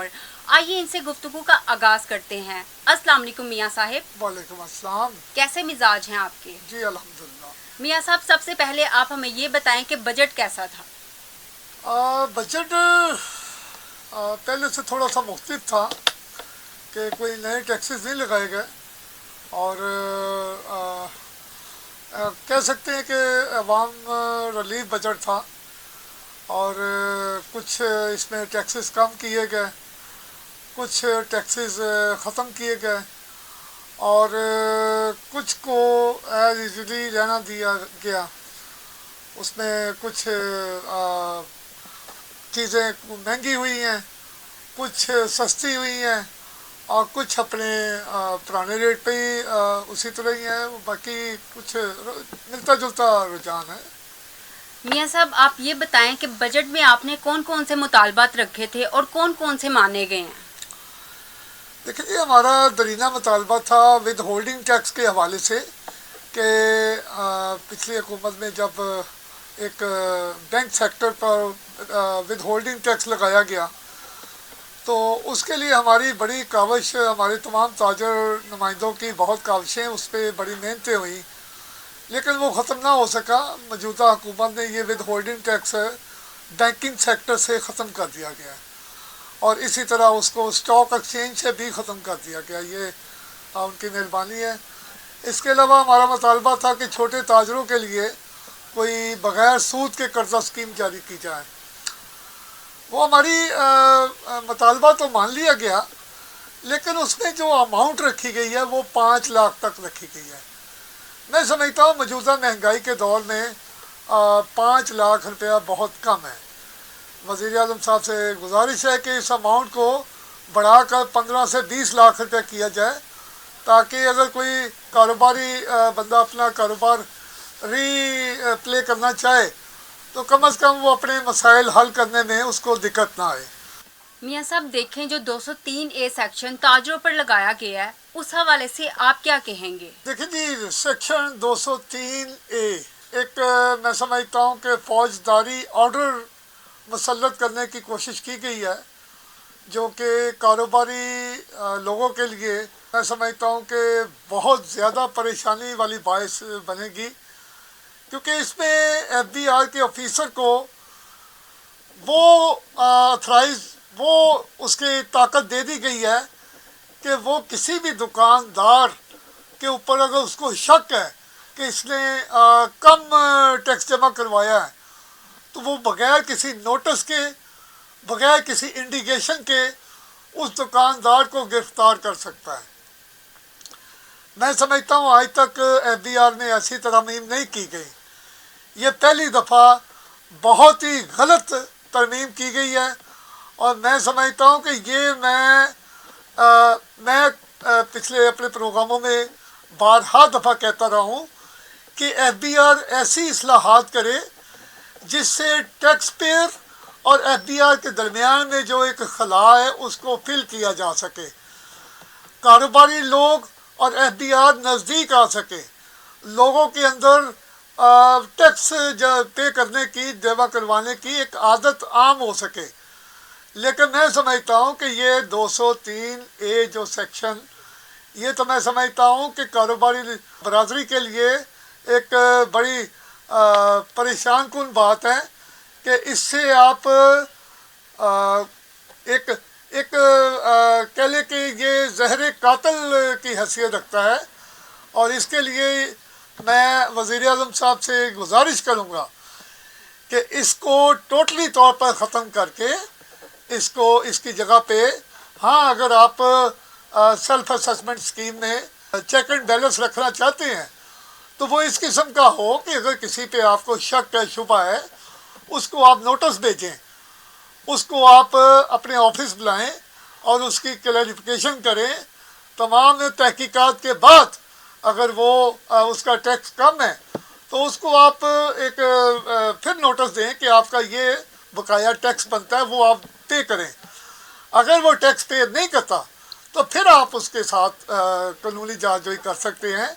और आइए इनसे गुफ्तगू का आगाज करते हैं। अस्सलाम वालेकुम मियाँ साहिब। वालेकुम अस्सलाम। कैसे मिजाज हैं आपके? जी अल्हम्दुलिल्लाह। मियाँ साहब, सबसे पहले आप हमें ये बताएं कि बजट कैसा था? बजट पहले से थोड़ा सा मुख्तलिफ था कि कोई नए टैक्सेस नहीं लगाए गए और कह सकते हैं कि अवाम रिलीफ बजट था और कुछ इसमें टैक्सेस कम किए गए, कुछ टैक्सेस ख़त्म किए गए और कुछ को एज यूजली रहना दिया गया। उसमें कुछ चीज़ें महंगी हुई हैं, कुछ सस्ती हुई हैं और कुछ अपने पुराने रेट पे ही उसी तरह ही हैं। बाकी कुछ मिलता जुलता रुझान है। मियाँ साहब, आप ये बताएं कि बजट में आपने कौन कौन से मुतालबात रखे थे और कौन कौन से माने गए हैं? देखिए, हमारा दरीना मुतालबा था विद होल्डिंग टैक्स के हवाले से कि पिछली हुकूमत में जब एक बैंक सेक्टर पर विद होल्डिंग टैक्स लगाया गया तो उसके लिए हमारी बड़ी काविश, हमारे तमाम ताजर नुमाइंदों की बहुत काविशें, उस पर बड़ी मेहनतें हुई, लेकिन वो ख़त्म ना हो सका। मौजूदा हुकूमत ने ये with holding tax banking sector से ख़त्म कर दिया गया और इसी तरह उसको स्टॉक एक्सचेंज से भी ख़त्म कर दिया गया। ये उनकी मेहरबानी है। इसके अलावा हमारा मुतालबा था कि छोटे ताजरों के लिए कोई बग़ैर सूद के कर्जा स्कीम जारी की जाए। वो हमारी मुतालबा तो मान लिया गया, लेकिन उसमें जो अमाउंट रखी गई है वो 5 लाख तक रखी गई है। मैं समझता हूँ मौजूदा महंगाई के दौर में 5 लाख रुपया बहुत कम है। वज़ीर आज़म साहब से गुजारिश है कि इस अमाउंट को बढ़ाकर 15 से 20 लाख रुपया किया जाए, ताकि अगर कोई कारोबारी बंदा अपना कारोबार प्ले करना चाहे तो कम से कम वो अपने मसाइल हल करने में उसको दिक्कत ना आए। मियाँ साहब, देखें जो 203A सेक्शन ताजरों पर लगाया गया है, उस हवाले से आप क्या कहेंगे? देखिए जी, सेक्शन 203A एक मैं समझता हूँ कि फौजदारी ऑर्डर मुसल्लत करने की कोशिश की गई है, जो कि कारोबारी लोगों के लिए मैं समझता हूँ कि बहुत ज़्यादा परेशानी वाली बायस बनेगी, क्योंकि इसमें FBI के ऑफिसर को वो ऑथराइज वो उसकी ताकत दे दी गई है कि वो किसी भी दुकानदार के ऊपर अगर उसको शक है कि इसने कम टैक्स जमा करवाया है तो वो बग़ैर किसी नोटिस के, बग़ैर किसी इंडिकेशन के उस दुकानदार को गिरफ़्तार कर सकता है। मैं समझता हूँ आज तक FBI ने ऐसी तरमीम नहीं की गई। ये पहली दफ़ा बहुत ही गलत तरमीम की गई है और मैं समझता हूँ कि ये मैं पिछले अपने प्रोग्रामों में बारहा दफ़ा कहता रहा हूँ कि FBI ऐसी इस्लाहात करे जिससे टैक्स पेयर और FBI के दरमियान में जो एक खला है उसको फिल किया जा सके, कारोबारी लोग और FBI नज़दीक आ सके, लोगों के अंदर टैक्स पे करने की, जमा करवाने की एक आदत आम हो सके। लेकिन मैं समझता हूँ कि ये 203A जो सेक्शन, ये तो मैं समझता हूँ कि कारोबारी बरादरी के लिए एक बड़ी परेशान कुन बात है कि इससे आप एक कह लें कि ये ज़हर कातिल की हैसियत रखता है और इसके लिए मैं वज़ीर आज़म साहब से गुजारिश करूँगा कि इसको टोटली तौर पर ख़त्म करके इसकी जगह पे, हाँ, अगर आप सेल्फ असेसमेंट स्कीम में चेक एंड बैलेंस रखना चाहते हैं तो वो इस किस्म का हो कि अगर किसी पे आपको शक है, शुबा है, उसको आप नोटिस भेजें, उसको आप अपने ऑफिस बुलाएं और उसकी क्लैरिफिकेशन करें। तमाम तहकीकात के बाद अगर वो उसका टैक्स कम है तो उसको आप एक फिर नोटिस दें कि आपका ये बकाया टैक्स बनता है, वो आप पे करें। अगर वो टैक्स पे नहीं करता तो फिर आप उसके साथ कानूनी जांच कर सकते हैं।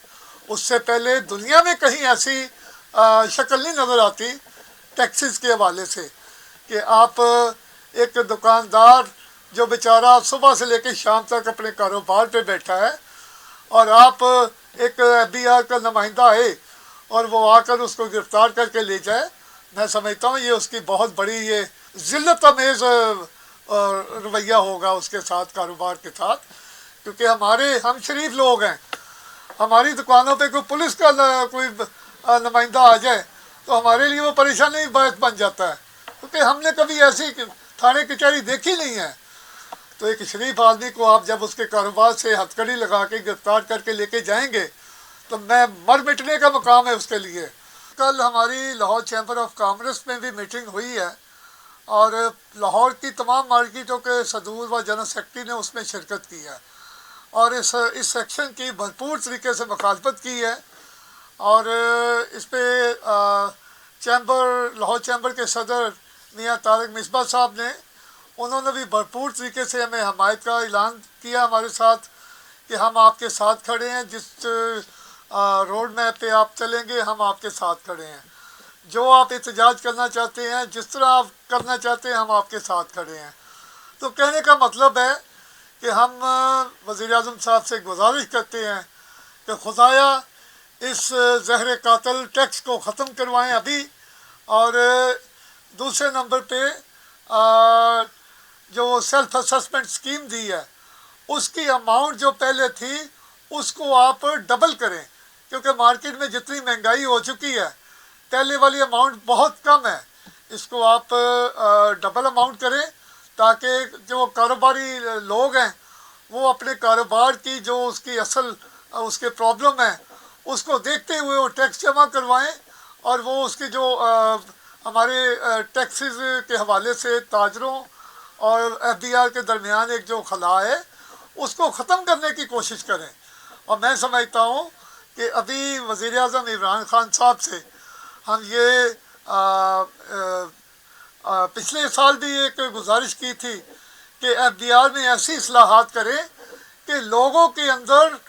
उससे पहले दुनिया में कहीं ऐसी शक्ल नहीं नज़र आती टैक्सेस के हवाले से कि आप एक दुकानदार जो बेचारा सुबह से लेकर शाम तक अपने कारोबार पे बैठा है, और आप एक FBI का नुमाइंदा आए और वो आकर उसको गिरफ्तार करके ले जाए, मैं समझता हूँ ये उसकी बहुत बड़ी ये ज़िल्लत आमेज़ रवैया होगा उसके साथ, कारोबार के साथ। क्योंकि हम शरीफ लोग हैं, हमारी दुकानों पे कोई पुलिस का कोई नुमाइंदा आ जाए तो हमारे लिए वो परेशानी बायस बन जाता है, क्योंकि हमने कभी ऐसी थाने कचहरी देखी नहीं है। तो एक शरीफ आदमी को आप जब उसके कारोबार से हथकड़ी लगा के गिरफ्तार करके लेके जाएंगे तो मैं मर मिटने का मकाम है उसके लिए। कल हमारी लाहौर चैम्बर ऑफ कॉमर्स में भी मीटिंग हुई है और लाहौर की तमाम मार्केटों के सदूर व जनरल सेक्रेटरी ने उसमें शिरकत की है और इस सेक्शन की भरपूर तरीके से मुखालफत की है। और इस पर लाहौर चैम्बर के सदर मियाँ तारिक मिसबा साहब ने, उन्होंने भी भरपूर तरीके से हमें हमायत का ऐलान किया हमारे साथ कि हम आपके साथ खड़े हैं, जिस रोड मैप पे आप चलेंगे हम आपके साथ खड़े हैं, जो आप एहतजाज करना चाहते हैं, जिस तरह आप करना चाहते हैं हम आपके साथ खड़े हैं। तो कहने का मतलब है कि हम वज़ीर-ए-आज़म साहब से गुजारिश करते हैं कि खुदाया इस ज़हर कातिल टैक्स को ख़त्म करवाएं अभी, और दूसरे नंबर पे जो सेल्फ असेसमेंट स्कीम दी है उसकी अमाउंट जो पहले थी उसको आप डबल करें, क्योंकि मार्केट में जितनी महंगाई हो चुकी है पहले वाली अमाउंट बहुत कम है, इसको आप डबल अमाउंट करें ताकि जो कारोबारी लोग हैं वो अपने कारोबार की जो उसकी असल उसके प्रॉब्लम है उसको देखते हुए वो टैक्स जमा करवाएं, और वो उसकी जो हमारे टैक्सेस के हवाले से ताजरों और FBI के दरमियान एक जो खला है उसको ख़त्म करने की कोशिश करें। और मैं समझता हूँ कि अभी वज़ीर-ए-आज़म इमरान खान साहब से हम ये पिछले साल भी एक गुजारिश की थी कि FBI में ऐसी इस्लाहात करें कि लोगों के अंदर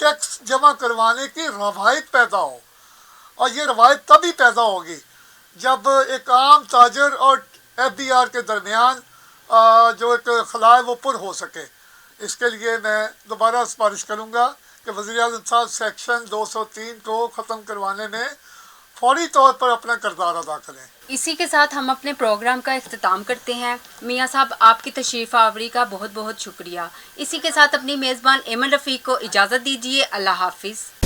टैक्स जमा करवाने की रवायत पैदा हो, और ये रवायत तभी पैदा होगी जब एक आम ताजर और FBI के दरमियान जो एक खला है वो पुर हो सके। इसके लिए मैं दोबारा सिफारिश करूँगा कि वज़ीर-ए-आज़म साहब सेक्शन 203 को ख़त्म करवाने में फौरी तौर पर अपना किरदार अदा करें। इसी के साथ हम अपने प्रोग्राम का इख्तिताम करते हैं। मियाँ साहब, आपकी तशरीफ़ आवरी का बहुत बहुत शुक्रिया। इसी के साथ अपनी मेज़बान एमन रफ़ीक को इजाज़त दीजिए। अल्लाह हाफ़िज़।